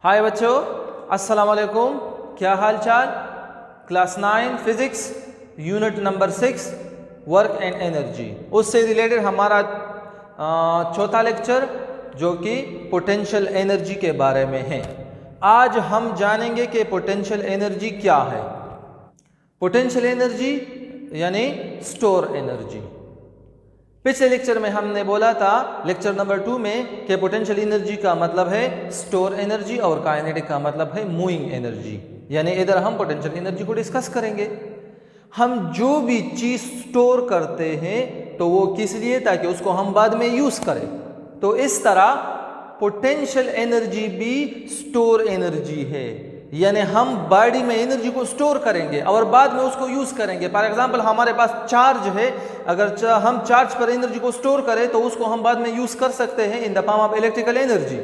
हाय बच्चों, अस्सलाम वालेकुम। क्या हाल चाल। Class 9 physics unit number 6 work and energy, उससे रिलेटेड हमारा चौथा लेक्चर जो कि पोटेंशियल एनर्जी के बारे में है। आज हम जानेंगे कि पोटेंशियल एनर्जी क्या है। पोटेंशियल एनर्जी यानी स्टोर एनर्जी। पिछले लेक्चर में हमने बोला था लेक्चर नंबर 2 में कि पोटेंशियल एनर्जी का मतलब है स्टोर एनर्जी और काइनेटिक का मतलब है मूविंग एनर्जी। यानी इधर हम पोटेंशियल एनर्जी को डिस्कस करेंगे। हम जो भी चीज स्टोर करते हैं तो वो किस लिए, ताकि उसको हम बाद में यूज करें। तो इस तरह पोटेंशियल एनर्जी भी स्टोर एनर्जी है, यानी हम बॉडी में एनर्जी को स्टोर करेंगे और बाद में उसको यूज करेंगे। फॉर एग्जांपल हमारे पास चार्ज है, अगर हम चार्ज पर एनर्जी को स्टोर करें तो उसको हम बाद में यूज कर सकते हैं in the form of electrical energy.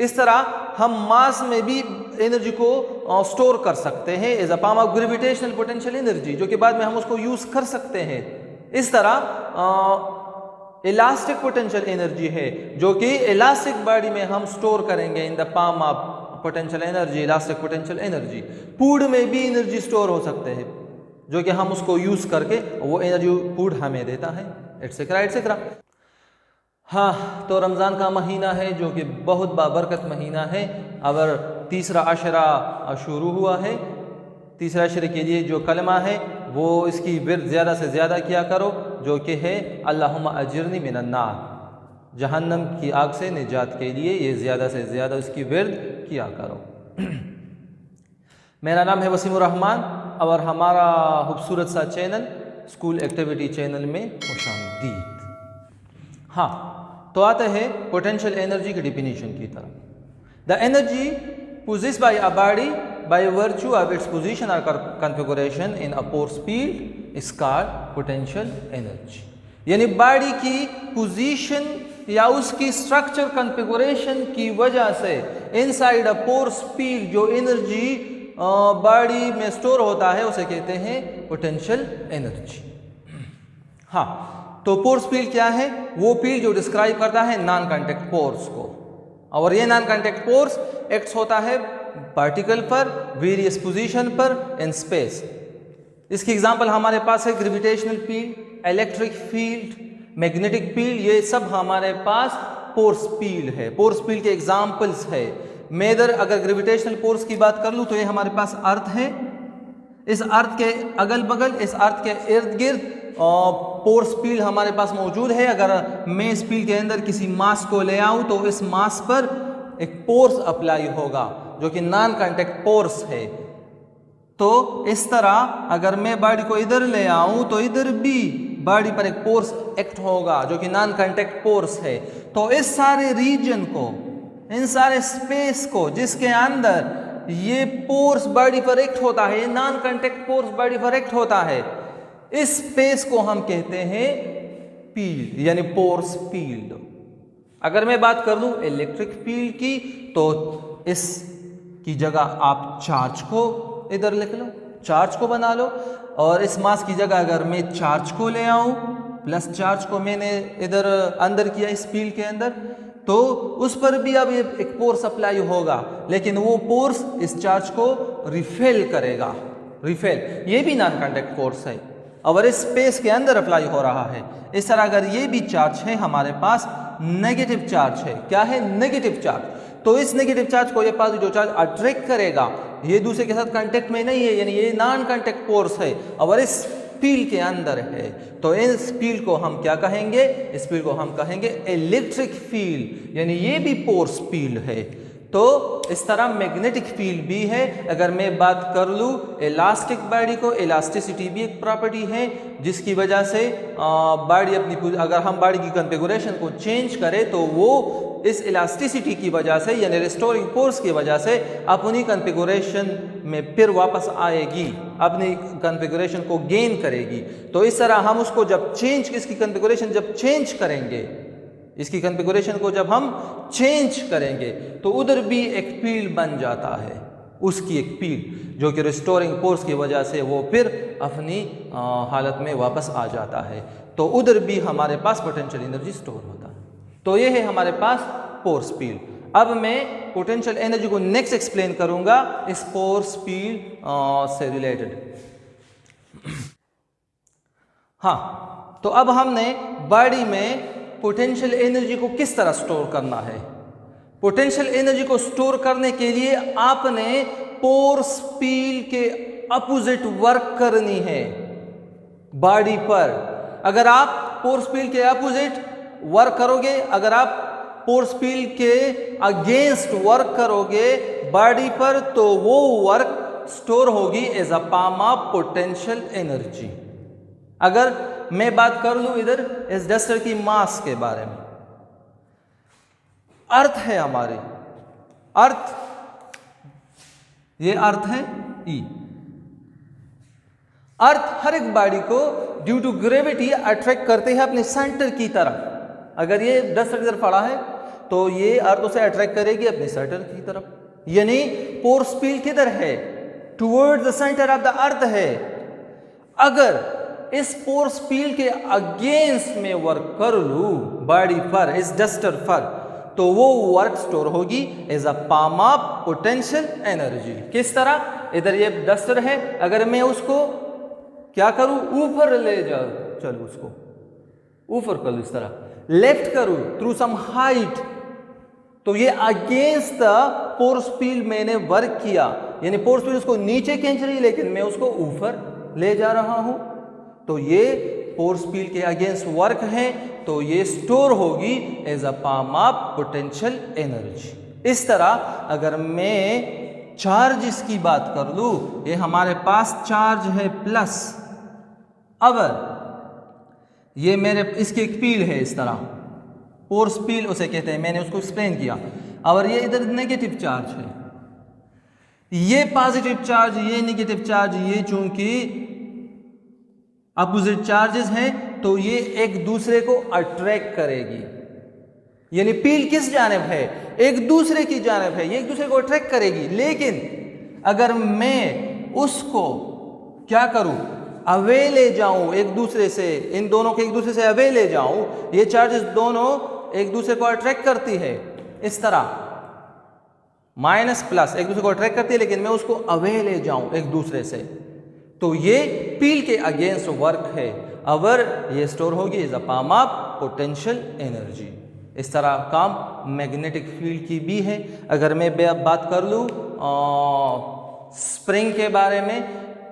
इस तरह हम मास में भी एनर्जी को स्टोर कर सकते हैं as a form of gravitational potential energy, जो कि बाद में हम उसको यूज कर सकते हैं। इस तरह इलास्टिक पोटेंशियल एनर्जी है जो कि इलास्टिक बॉडी में हम स्टोर करेंगे in the form of potential energy, elastic potential energy. Food में भी एनर्जी स्टोर हो सकते हैं जो कि हम उसको यूज करके वो एनर्जी फूड हमें देता है, एटसेट्रा एटसेट्रा। हाँ, तो रमज़ान का महीना है जो कि बहुत बाबरकत महीना है। और तीसरा अशरा शुरू हुआ है। तीसरा अशरे के लिए जो कलमा है वो इसकी विर्द ज़्यादा से ज़्यादा किया करो, जो कि है अल्लाहुम्मा अजिरनी मिनन्नार, जहन्नम की आग से निजात के लिए ये ज़्यादा से ज़्यादा उसकी विर्द किया करो। मेरा नाम है वसीमुर रहमान और हमारा खूबसूरत सा चैनल स्कूल एक्टिविटी चैनल में खुशामदीद। हाँ, तो आते हैं पोटेंशियल एनर्जी की डिफिनीशन की तरफ। The energy possessed by a body by virtue of its position or configuration in a force field is called potential energy। यानी बॉडी की पोजीशन या उसकी स्ट्रक्चर कॉन्फ़िगरेशन की वजह से इनसाइड अ फोर्स फील्ड जो एनर्जी बॉडी में store होता है उसे कहते हैं पोटेंशियल एनर्जी। हाँ, तो फोर्स फील्ड क्या है? वो फील्ड जो डिस्क्राइब करता है नॉन कांटेक्ट फोर्स को, और ये नॉन कांटेक्ट फोर्स एक्ट होता है पार्टिकल पर वेरियस पोजीशन पर इन स्पेस। इसकी एग्जांपल हमारे पास है gravitational field, electric field, magnetic field, ये सब हमारे पास फोर्स फील्ड है। फोर्स फील्ड के एग्जांपल्स है। मैं इधर अगर ग्रेविटेशनल फोर्स की बात कर लूँ तो ये हमारे पास अर्थ है। इस अर्थ के अगल बगल, इस अर्थ के इर्द गिर्द फोर्स फील्ड हमारे पास मौजूद है। अगर मैं इस फील्ड के अंदर किसी मास को ले आऊँ तो इस मास पर एक फोर्स अप्लाई होगा जो कि नॉन कांटेक्ट फोर्स है। तो इस तरह अगर मैं बॉडी को इधर ले आऊं तो इधर भी बॉडी पर एक फोर्स एक्ट होगा जो कि नॉन कांटेक्ट फोर्स है। तो इस सारे रीजन को, इन सारे स्पेस को जिसके अंदर ये फोर्स बॉडी पर एक्ट होता है, नॉन कांटेक्ट फोर्स बॉडी पर एक्ट होता है, इस स्पेस को हम कहते हैं फील्ड, यानी फोर्स फील्ड। अगर मैं बात कर लूं इलेक्ट्रिक फील्ड की तो इस की जगह आप चार्ज को इधर लिख लो, चार्ज को बना लो, और इस मास की जगह अगर मैं चार्ज को ले आऊं, प्लस चार्ज को मैंने इधर अंदर किया इस फील्ड के अंदर, तो उस पर भी अब एक फोर्स अप्लाई होगा, लेकिन वो फोर्स इस चार्ज को रिफेल करेगा। रिफेल ये भी नॉन कांटेक्ट फोर्स है और इस स्पेस के अंदर अप्लाई हो रहा है। इस तरह अगर ये भी चार्ज है हमारे पास, नेगेटिव चार्ज है। क्या है? Negative charge. तो इस नेगेटिव चार्ज को ये पॉजिटिव चार्ज अट्रैक्ट करेगा, ये दूसरे के साथ कांटेक्ट में नहीं है, यानी ये नॉन कांटेक्ट फोर्स है और इस फील्ड के अंदर है। तो इस फील्ड को हम क्या कहेंगे? इस फील्ड को हम कहेंगे इलेक्ट्रिक फील्ड, यानी ये भी फोर्स फील्ड है। तो इस तरह मैग्नेटिक फील्ड भी है। अगर मैं बात कर लूँ इलास्टिक बॉडी को, इलास्टिसिटी भी एक प्रॉपर्टी है जिसकी वजह से बॉडी अपनी, अगर हम बॉडी की कॉन्फ़िगरेशन को चेंज करें तो वो इस इलास्टिसिटी की वजह से, यानी रिस्टोरिंग फोर्स की वजह से अपनी कॉन्फ़िगरेशन में फिर वापस आएगी, अपनी कॉन्फ़िगरेशन को गेन करेगी। तो इस तरह हम उसको जब चेंज, इसकी कॉन्फ़िगरेशन जब चेंज करेंगे, इसकी कॉन्फ़िगरेशन को जब हम चेंज करेंगे तो उधर भी एक फील्ड बन जाता है, उसकी एक फील्ड जो कि रिस्टोरिंग फोर्स की वजह से वो फिर अपनी हालत में वापस आ जाता है। तो उधर भी हमारे पास पोटेंशियल एनर्जी स्टोर होता है। तो ये है हमारे पास फोर्स फील्ड। अब मैं पोटेंशियल एनर्जी को नेक्स्ट एक्सप्लेन करूंगा स्पोर स्पीड से रिलेटेड। हाँ, तो अब हमने बॉडी में पोटेंशियल एनर्जी को किस तरह स्टोर करना है। पोटेंशियल एनर्जी को स्टोर करने के लिए आपने पोर स्पीड के अपोजिट वर्क करनी है बॉडी पर। अगर आप पोर स्पीड के अपोजिट वर्क करोगे, अगर आप पोर स्पीड के अगेंस्ट वर्क करोगे बॉडी पर, तो वो वर्क स्टोर होगी as a form of potential energy. अगर मैं बात कर लूं इधर इस डस्टर की मास के बारे में, अर्थ है हमारे, अर्थ, ये अर्थ है ई। अर्थ हर एक बॉडी को ड्यू टू ग्रेविटी अट्रैक्ट करते हैं अपने सेंटर की तरफ। अगर ये डस्टर इधर पड़ा है तो ये अर्थ उसे अट्रैक्ट करेगी अपने सेंटर की तरफ, यानी पोर स्पीड किधर है, towards the centre of the earth है। अगर इस पोर स्पीड के अगेंस्ट में वर्क कर लूं बॉडी पर, इस डस्टर पर, तो वो वर्क स्टोर होगी as a form of potential energy. किस तरह, इधर ये डस्टर है, अगर मैं उसको क्या करूं, ऊपर ले जाऊं, चलो उसको ऊपर कर लूं, इस तरह लेफ्ट करूं थ्रू सम हाइट, तो ये अगेंस्ट द पोर स्पीड मैंने वर्क किया, यानी पोर स्पीड उसको नीचे खींच रही है लेकिन मैं उसको ऊपर ले जा रहा हूं, तो ये पोर स्पीड के अगेंस्ट वर्क है, तो ये स्टोर होगी as a form of potential energy. इस तरह अगर मैं चार्जेस की बात कर लूं, ये हमारे पास चार्ज है प्लस, अगर ये मेरे इसकी एक पील है इस तरह, पोर स्पीड उसे कहते हैं, मैंने उसको एक्सप्लेन किया, और ये इधर नेगेटिव चार्ज है, ये पॉजिटिव चार्ज, ये नेगेटिव चार्ज, ये चूंकि अपोजिट चार्जेस हैं तो ये एक दूसरे को अट्रैक्ट करेगी, यानी पील किस जानिब है, एक दूसरे की जानिब है, ये एक दूसरे को अट्रैक्ट करेगी। लेकिन अगर मैं उसको क्या करूं, अवे ले जाऊं एक दूसरे से, इन दोनों के एक दूसरे से अवे ले जाऊं, ये चार्जेस दोनों एक दूसरे को अट्रैक्ट करती है, इस तरह माइनस प्लस एक दूसरे को अट्रैक्ट करती है, लेकिन मैं उसको अवे ले जाऊं एक दूसरे से, तो ये पील के अगेंस्ट वर्क है, अवर ये स्टोर होगी as a form of potential energy. इस तरह काम मैग्नेटिक फील्ड की भी है। अगर मैं बात कर लूँ स्प्रिंग के बारे में,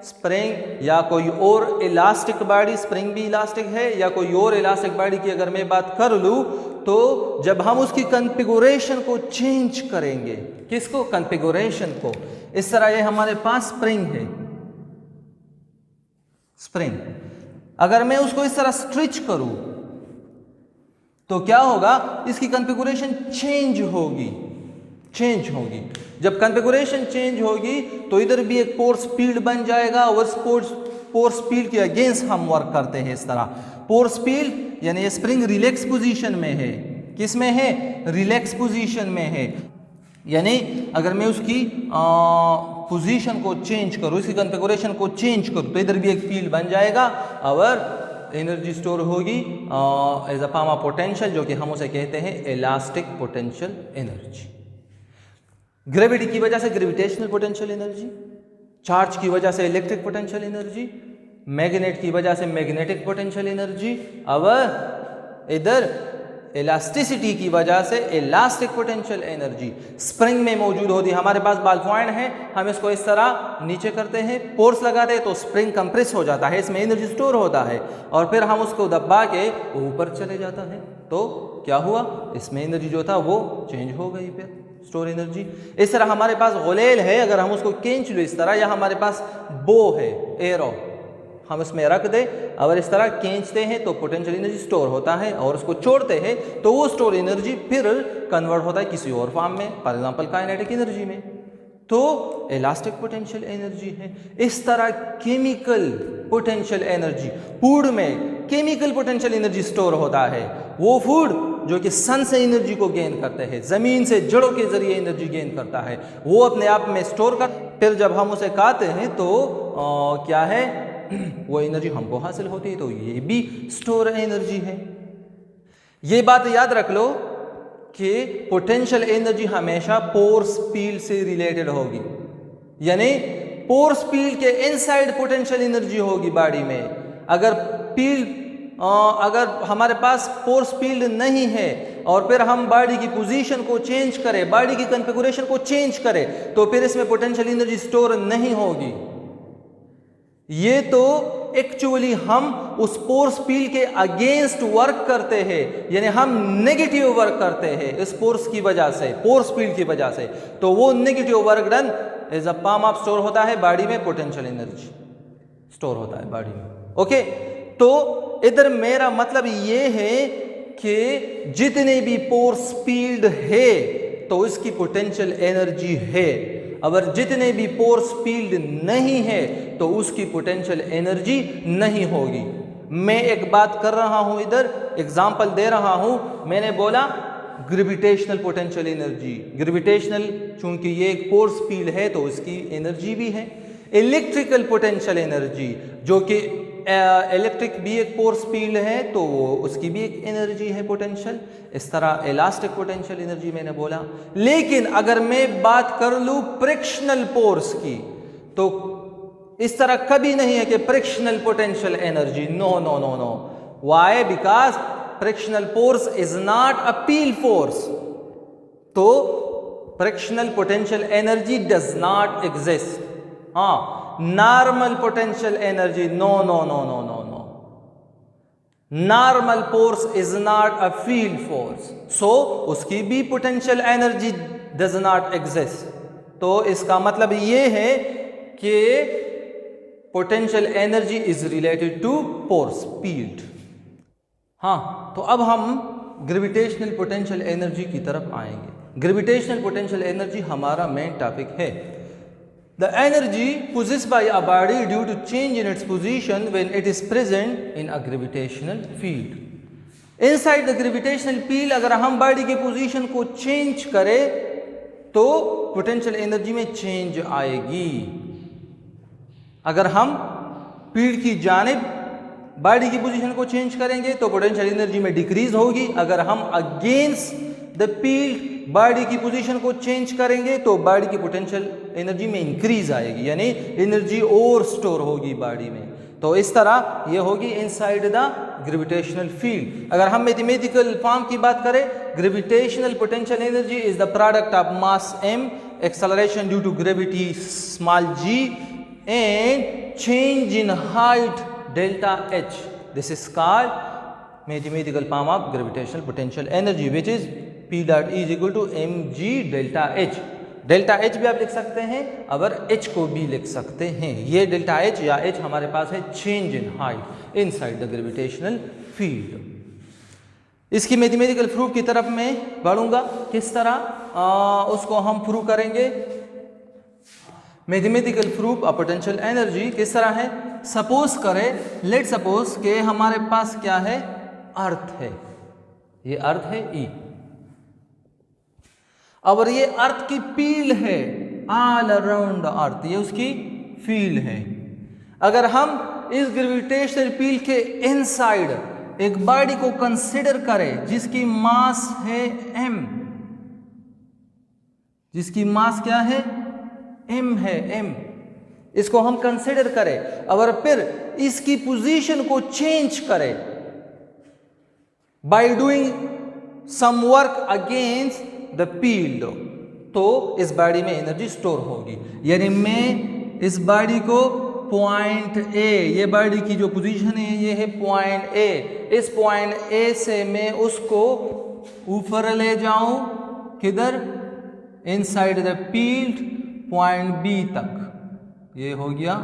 स्प्रिंग या कोई और इलास्टिक बॉडी, स्प्रिंग भी इलास्टिक है, या कोई और इलास्टिक बॉडी की अगर मैं बात कर लूँ, तो जब हम उसकी कॉन्फ़िगरेशन को चेंज करेंगे, किसको, कॉन्फ़िगरेशन को, इस तरह ये हमारे पास स्प्रिंग है, स्प्रिंग, अगर मैं उसको इस तरह स्ट्रिच करूं तो क्या होगा, इसकी कॉन्फ़िगरेशन चेंज होगी, चेंज होगी। जब कॉन्फ़िगरेशन चेंज होगी तो इधर भी एक पोर स्पीड बन जाएगा, और पोर स्पीड के अगेंस्ट हम वर्क करते हैं इस तरह। पोर स्पीड यानी ये स्प्रिंग रिलैक्स पोजीशन में है, किस में है, रिलैक्स पोजीशन में है, यानी अगर मैं उसकी पोजीशन को चेंज करूँ, इसकी कॉन्फ़िगरेशन को चेंज करूँ, तो इधर भी एक फील्ड बन जाएगा और एनर्जी स्टोर होगी as a form of potential, जो कि हम उसे कहते हैं इलास्टिक पोटेंशियल एनर्जी। ग्रेविटी की वजह से ग्रेविटेशनल पोटेंशियल एनर्जी, चार्ज की वजह से इलेक्ट्रिक पोटेंशियल एनर्जी, मैग्नेट की वजह से मैग्नेटिक पोटेंशियल एनर्जी, और इधर इलास्टिसिटी की वजह से इलास्टिक पोटेंशियल एनर्जी स्प्रिंग में मौजूद होती है। हमारे पास बॉल पॉइंट है, हम इसको इस तरह नीचे करते हैं, फोर्स लगाते हैं तो स्प्रिंग कंप्रेस हो जाता है, इसमें एनर्जी स्टोर होता है, और फिर हम उसको दबा के ऊपर चले जाता है, तो क्या हुआ, इसमें एनर्जी जो था वो चेंज हो गई, फिर स्टोर एनर्जी। इस तरह हमारे पास गोलेल है, अगर हम उसको खींच लो इस तरह, या हमारे पास बो है, एरो, हम इसमें रख दे और इस तरह खींचते हैं तो पोटेंशियल एनर्जी स्टोर होता है, और उसको छोड़ते हैं तो वो स्टोर एनर्जी फिर कन्वर्ट होता है किसी और फॉर्म में, फॉर एग्जांपल काइनेटिक एनर्जी में, तो इलास्टिक पोटेंशियल एनर्जी है। इस तरह केमिकल पोटेंशियल एनर्जी, फूड में केमिकल पोटेंशियल एनर्जी स्टोर होता है, वो फूड जो कि सन से एनर्जी को गेन करते हैं, जमीन से जड़ों के जरिए एनर्जी गेन करता है, वो अपने आप में स्टोर कर, फिर जब हम उसे खाते हैं तो क्या है, वो एनर्जी हमको हासिल होती है, तो ये भी स्टोर एनर्जी है। ये बात याद रख लो, कि पोटेंशियल एनर्जी हमेशा पोर्स फील्ड से रिलेटेड होगी, यानी पोर्स फील्ड के इनसाइड पोटेंशियल एनर्जी होगी बॉडी में। अगर हमारे पास फोर्स फील्ड नहीं है और फिर हम बॉडी की पोजीशन को चेंज करें, बॉडी की कॉन्फ़िगरेशन को चेंज करें, तो फिर इसमें पोटेंशियल एनर्जी स्टोर नहीं होगी। ये तो एक्चुअली हम उस फोर्स फील्ड के अगेंस्ट वर्क करते हैं, यानी हम नेगेटिव वर्क करते हैं इस फोर्स की वजह से, फोर्स फील्ड की वजह से। तो वो negative work done as a form of store होता है बॉडी में, पोटेंशियल एनर्जी स्टोर होता है बॉडी में। ओके, तो इधर मेरा मतलब ये है कि जितने भी फोर्स फील्ड है तो इसकी पोटेंशियल एनर्जी है, अगर जितने भी फोर्स फील्ड नहीं है तो उसकी पोटेंशियल एनर्जी नहीं होगी। मैं एक बात कर रहा हूं, इधर एग्जांपल दे रहा हूं। मैंने बोला ग्रेविटेशनल पोटेंशियल एनर्जी, ग्रेविटेशनल चूंकि ये एक फोर्स फील्ड है तो इसकी एनर्जी भी है। इलेक्ट्रिकल पोटेंशियल एनर्जी, जो कि इलेक्ट्रिक भी एक फोर्स फील्ड है तो वो उसकी भी एक एनर्जी है पोटेंशियल। इस तरह इलास्टिक पोटेंशियल एनर्जी मैंने बोला। लेकिन अगर मैं बात कर लूं फ्रिक्शनल फोर्स की, तो इस तरह कभी नहीं है कि frictional potential energy, no no no no. Why? Because frictional force is not a field force, तो frictional potential energy does not exist. हाँ, normal potential energy, no no no no no no, normal force is not a field force, so उसकी भी potential energy does not exist. तो इसका मतलब ये है कि potential energy is related to force field. हाँ, तो अब हम ग्रेविटेशनल पोटेंशियल एनर्जी की तरफ आएंगे। ग्रेविटेशनल पोटेंशियल एनर्जी हमारा मेन टॉपिक है। The energy possessed by a body due to change in its position when it is present in a gravitational field. Inside the gravitational field अगर हम body की position को change करें तो potential energy में change आएगी। अगर हम फील्ड की जानिब बॉडी की पोजीशन को चेंज करेंगे तो पोटेंशियल एनर्जी में डिक्रीज होगी। अगर हम अगेंस्ट द फील्ड बॉडी की पोजीशन को चेंज करेंगे तो बॉडी की पोटेंशियल एनर्जी में इंक्रीज आएगी, यानी एनर्जी और स्टोर होगी बॉडी में। तो इस तरह ये होगी इनसाइड द ग्रेविटेशनल फील्ड। अगर हम मैथमेटिकल फॉर्म की बात करें, gravitational potential energy is the product of mass m, acceleration due to gravity small g and change in height delta h. This is called mathematical form of gravitational potential energy which is P dot E is equal to mg delta h। Delta h भी आप लिख सकते हैं, अगर h को भी लिख सकते हैं। ये डेल्टा h या h हमारे पास है change in height inside the gravitational field. इसकी मैथमेटिकल प्रूफ की तरफ मैं बढ़ूंगा। किस तरह उसको हम प्रूव करेंगे? Mathematical proof of potential energy किस तरह है? सपोज करें, लेट सपोज के हमारे पास क्या है, अर्थ है, ये अर्थ है E, और ये अर्थ की फील्ड है ऑल अराउंड द अर्थ, ये उसकी फील्ड है। अगर हम इस ग्रेविटेशनल फील्ड के इनसाइड एक बॉडी को कंसिडर करें जिसकी मास है m, जिसकी मास क्या है, m है, m, इसको हम कंसिडर करें, और फिर इसकी पोजीशन को चेंज करें by doing some work against the field, तो इस बॉडी में एनर्जी स्टोर होगी। यानी मैं इस बॉडी को पॉइंट A, ये बॉडी की जो पोजीशन है ये है पॉइंट A, इस पॉइंट A से मैं उसको ऊपर ले जाऊं, किधर, inside the field point B तक, ये हो गया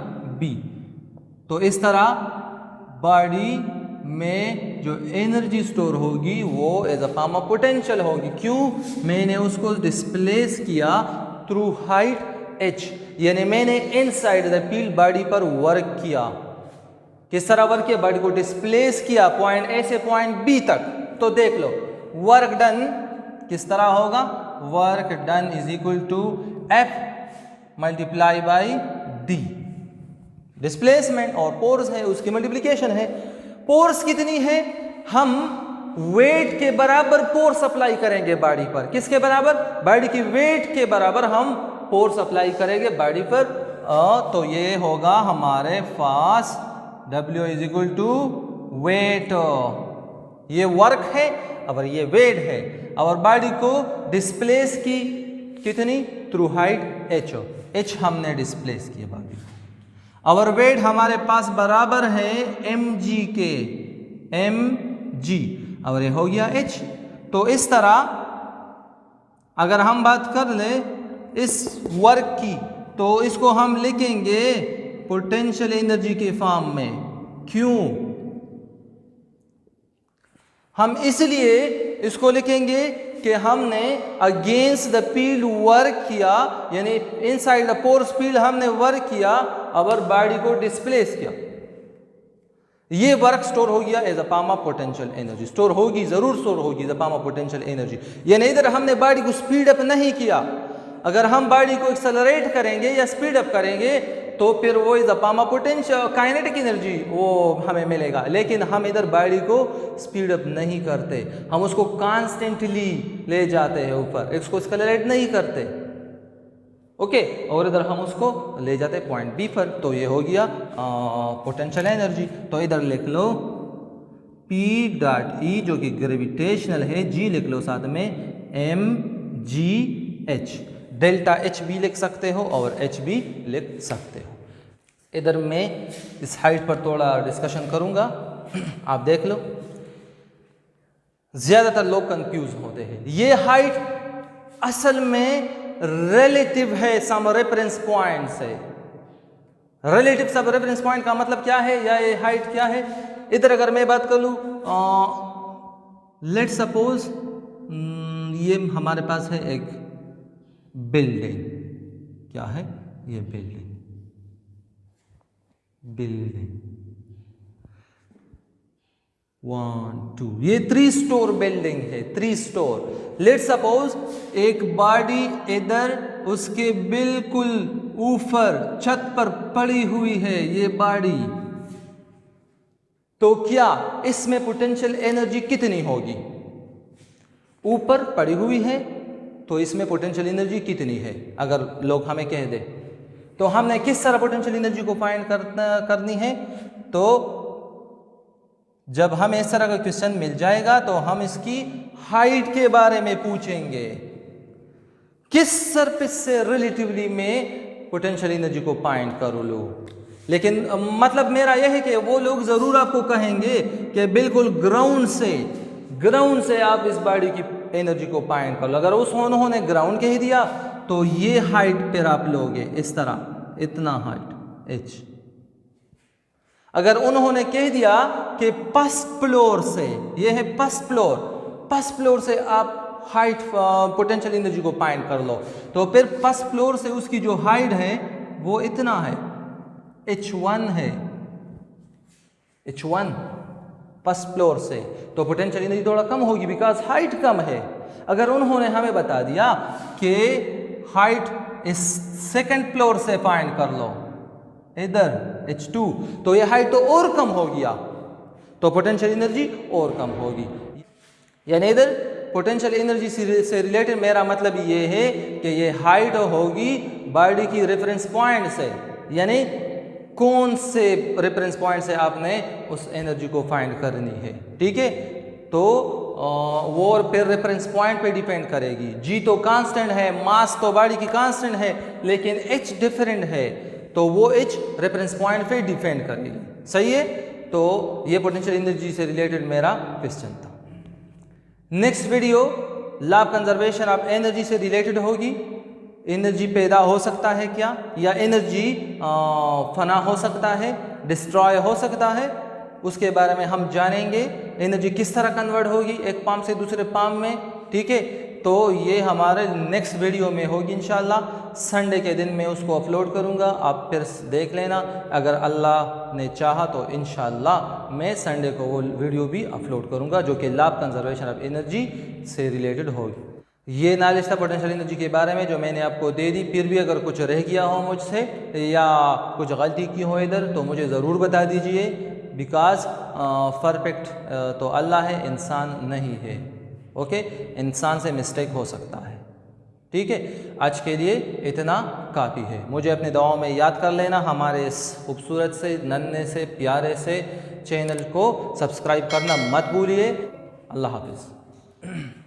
B। तो इस तरह बॉडी में जो एनर्जी स्टोर होगी वो as a form of potential होगी। क्यों? मैंने उसको डिस्प्लेस किया थ्रू हाइट h, यानी मैंने इनसाइड द फील्ड बॉडी पर वर्क किया। किस तरह वर्क किया? बॉडी को डिस्प्लेस किया पॉइंट A से पॉइंट B तक। तो देख लो वर्क डन किस तरह होगा, work done is equal to F multiply by D। Displacement और फोर्स है उसकी मल्टीप्लीकेशन है। फोर्स कितनी है, हम वेट के बराबर फोर्स अप्लाई करेंगे बॉडी पर। किसके बराबर? बॉडी की वेट के बराबर हम फोर्स अप्लाई करेंगे बॉडी पर। तो ये होगा हमारे पास W is equal to weight, ये वर्क है और ये वेट है। और बॉडी को डिस्प्लेस की कितनी? थ्रू हाइट h हमने डिस्प्लेस किया बॉडी को। और वेट हमारे पास बराबर है mg के, mg, और ये हो गया h। तो इस तरह अगर हम बात कर ले इस वर्क की तो इसको हम लिखेंगे पोटेंशियल एनर्जी के फॉर्म में। क्यों? हम इसलिए इसको लिखेंगे कि हमने अगेंस्ट द फील्ड वर्क किया, यानी इनसाइड द फोर्स फील्ड हमने वर्क किया और बॉडी को डिस्प्लेस किया। ये वर्क स्टोर हो गया as a form of potential energy. Store होगी, जरूर स्टोर होगी as a form of potential energy. यानी इधर हमने बॉडी को स्पीड अप नहीं किया। अगर हम बॉडी को एक्सेलरेट करेंगे या स्पीड अप करेंगे तो फिर वो is a form of potential kinetic energy वो हमें मिलेगा। लेकिन हम इधर बॉडी को स्पीड अप नहीं करते, हम उसको कॉन्स्टेंटली ले जाते हैं ऊपर, इसको एक्सेलरेट नहीं करते। ओके, और इधर हम उसको ले जाते हैं पॉइंट बी पर। तो ये हो गया पोटेंशियल एनर्जी। तो इधर लिख लो P डॉट E जो कि ग्रेविटेशनल है, G लिख लो साथ में mgh। डेल्टा H भी लिख सकते हो और H भी लिख सकते हो। इधर मैं इस हाइट पर थोड़ा डिस्कशन करूंगा, आप देख लो। ज्यादातर लोग कंफ्यूज होते हैं। ये हाइट असल में रिलेटिव है सम रेफरेंस पॉइंट से। रिलेटिव सब रेफरेंस पॉइंट का मतलब क्या है, या ये हाइट क्या है? इधर अगर मैं बात कर लूं, लेट सपोज ये हमारे पास है एक बिल्डिंग। क्या है ये? बिल्डिंग 1 2, ये 3 स्टोर बिल्डिंग है, 3 स्टोर। लेट सपोज एक बॉडी इधर उसके बिल्कुल ऊपर छत पर पड़ी हुई है ये बॉडी, तो क्या इसमें पोटेंशियल एनर्जी कितनी होगी? ऊपर पड़ी हुई है तो इसमें पोटेंशियल एनर्जी कितनी है? अगर लोग हमें कह दे तो हमने किस तरह पोटेंशियल एनर्जी को फाइंड करनी है? तो जब हमें इस तरह का क्वेश्चन मिल जाएगा तो हम इसकी हाइट के बारे में पूछेंगे, किस सरफेस से रिलेटिवली में पोटेंशियल एनर्जी को फाइंड कर लो। लेकिन मतलब मेरा यह है कि वो लोग जरूर आपको कहेंगे कि बिल्कुल ग्राउंड से आप इस बॉडी की एनर्जी को फाइंड कर लो। अगर उन्होंने ग्राउंड कह दिया तो ये हाइट पर आप लोगे इस तरह, इतना हाइट h। अगर उन्होंने कह दिया कि फर्स्ट फ्लोर से, ये है फर्स्ट फ्लोर से आप हाइट पोटेंशियल एनर्जी को फाइंड कर लो, तो फिर फर्स्ट फ्लोर से उसकी जो हाइट है वो इतना है, h1 है, h1 फर्स्ट फ्लोर से। तो पोटेंशियल एनर्जी थोड़ा कम होगी बिकॉज हाइट कम है। अगर उन्होंने हमें बता दिया कि हाइट इस सेकंड फ्लोर से फाइंड कर लो इधर h2, तो ये हाइट तो और कम हो गया, तो पोटेंशियल एनर्जी और कम होगी। यानी इधर पोटेंशियल एनर्जी से रिलेटेड मेरा मतलब ये है कि ये हाइट होगी बॉडी की रेफरेंस पॉइंट से, यानी कौन से रेफरेंस पॉइंट से आपने उस एनर्जी को फाइंड करनी है। ठीक है, तो वो फिर रेफरेंस पॉइंट पे डिपेंड करेगी। g तो कांस्टेंट है, मास तो बॉडी की कांस्टेंट है, लेकिन h डिफरेंट है, तो वो h रेफरेंस पॉइंट पे डिपेंड करेगी। सही है, तो ये पोटेंशियल एनर्जी से रिलेटेड मेरा क्वेश्चन था। Next video law of conservation of energy से रिलेटेड होगी। एनर्जी पैदा हो सकता है क्या, या एनर्जी फना हो सकता है, डिस्ट्रॉय हो सकता है, उसके बारे में हम जानेंगे। एनर्जी किस तरह कन्वर्ट होगी एक फॉर्म से दूसरे फॉर्म में। ठीक है, तो ये हमारे नेक्स्ट वीडियो में होगी इंशाल्लाह। संडे के दिन मैं उसको अपलोड करूँगा, आप फिर देख लेना। अगर अल्लाह ने चाहा तो इंशाल्लाह मैं संडे को वो वीडियो भी अपलोड करूँगा जो कि law of conservation of energy से रिलेटेड होगी। ये नॉलेज था पोटेंशियल एनर्जी के बारे में जो मैंने आपको दे दी। फिर भी अगर कुछ रह गया हो मुझसे या कुछ गलती की हो इधर तो मुझे ज़रूर बता दीजिए। बिकॉज परफेक्ट तो अल्लाह है, इंसान नहीं है। ओके, इंसान से मिस्टेक हो सकता है। ठीक है, आज के लिए इतना काफ़ी है। मुझे अपनी दुआओं में याद कर लेना। हमारे इस खूबसूरत से, नन्हे से, प्यारे से चैनल को सब्सक्राइब करना मत भूलिए। अल्लाह हाफिज़।